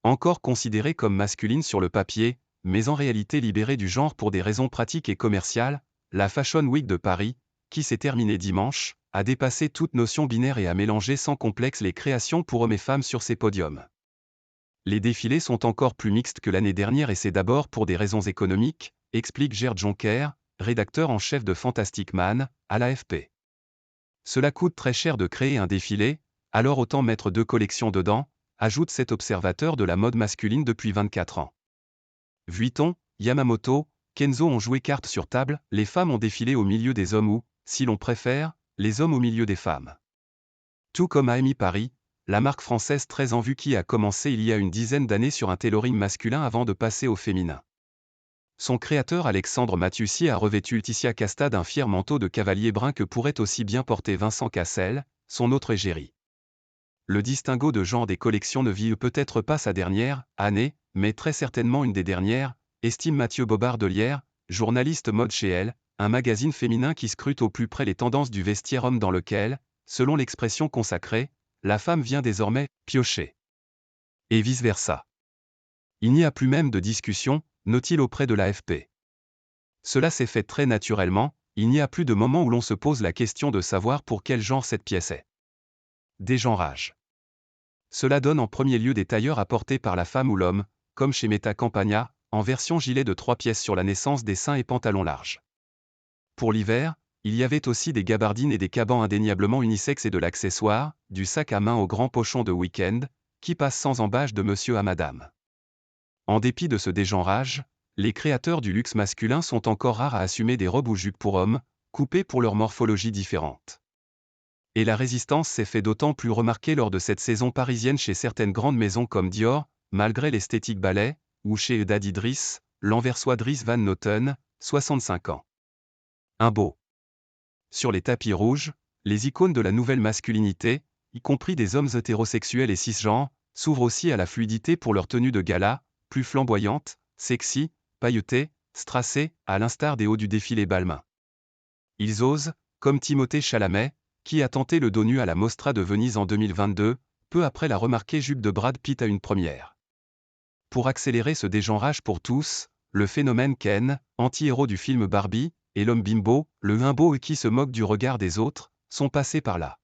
Encore considérée comme masculine sur le papier, mais en réalité libérée du genre pour des raisons pratiques et commerciales, la Fashion Week de Paris, qui s'est terminée dimanche, a dépassé toute notion binaire et a mélangé sans complexe les créations pour hommes et femmes sur ses podiums. Les défilés sont encore plus mixtes que l'année dernière et c'est d'abord pour des raisons économiques, explique Gerd Jonker, rédacteur en chef de Fantastic Man, à l'AFP. Cela coûte très cher de créer un défilé, alors autant mettre 2 collections dedans, ajoute cet observateur de la mode masculine depuis 24 ans. Vuitton, Yamamoto, Kenzo ont joué carte sur table, les femmes ont défilé au milieu des hommes ou, si l'on préfère, les hommes au milieu des femmes. Tout comme AMI Paris, la marque française très en vue qui a commencé il y a une dizaine d'années sur un tailoring masculin avant de passer au féminin. Son créateur Alexandre Mathiussier a revêtu Laetitia Casta d'un fier manteau de cavalier brun que pourrait aussi bien porter Vincent Cassel, son autre égérie. Le distinguo de genre des collections ne vit peut-être pas sa dernière année, mais très certainement une des dernières, estime Mathieu Bobard de Lière, journaliste mode chez Elle, un magazine féminin qui scrute au plus près les tendances du vestiaire homme dans lequel, selon l'expression consacrée, la femme vient désormais piocher. Et vice-versa. Il n'y a plus même de discussion, note-t-il auprès de l'AFP. Cela s'est fait très naturellement, il n'y a plus de moment où l'on se pose la question de savoir pour quel genre cette pièce est. Dégenrage. Cela donne en premier lieu des tailleurs apportés par la femme ou l'homme, comme chez Meta Campagna, en version gilet de 3 pièces sur la naissance des seins et pantalons larges. Pour l'hiver, il y avait aussi des gabardines et des cabans indéniablement unisexes et de l'accessoire, du sac à main au grand pochon de week-end, qui passe sans embâche de monsieur à madame. En dépit de ce dégenrage, les créateurs du luxe masculin sont encore rares à assumer des robes ou jupes pour hommes, coupées pour leur morphologie différente. Et la résistance s'est fait d'autant plus remarquer lors de cette saison parisienne chez certaines grandes maisons comme Dior, malgré l'esthétique ballet, ou chez Eddad Idriss, l'anversois Dries Van Noten, 65 ans. Un beau. Sur les tapis rouges, les icônes de la nouvelle masculinité, y compris des hommes hétérosexuels et cisgenres, s'ouvrent aussi à la fluidité pour leur tenue de gala, plus flamboyante, sexy, pailletée, strassée, à l'instar des hauts du défilé Balmain. Ils osent, comme Timothée Chalamet, qui a tenté le dos nu à la Mostra de Venise en 2022, peu après la remarquée jupe de Brad Pitt à une première. Pour accélérer ce dégenrage pour tous, le phénomène Ken, anti-héros du film Barbie, et l'homme bimbo, le humbo qui se moque du regard des autres, sont passés par là.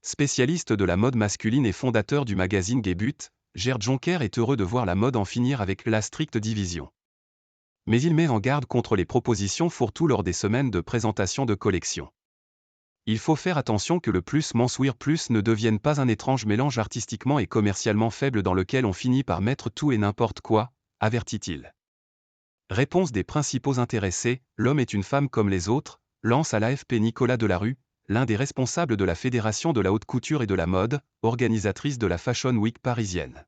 Spécialiste de la mode masculine et fondateur du magazine Gebut, Gerd Jonker est heureux de voir la mode en finir avec la stricte division. Mais il met en garde contre les propositions fourre-tout lors des semaines de présentation de collections. Il faut faire attention que le plus menswear plus ne devienne pas un étrange mélange artistiquement et commercialement faible dans lequel on finit par mettre tout et n'importe quoi, avertit-il. Réponse des principaux intéressés, l'homme est une femme comme les autres, lance à l'AFP Nicolas Delarue, l'un des responsables de la Fédération de la haute couture et de la mode, organisatrice de la Fashion Week parisienne.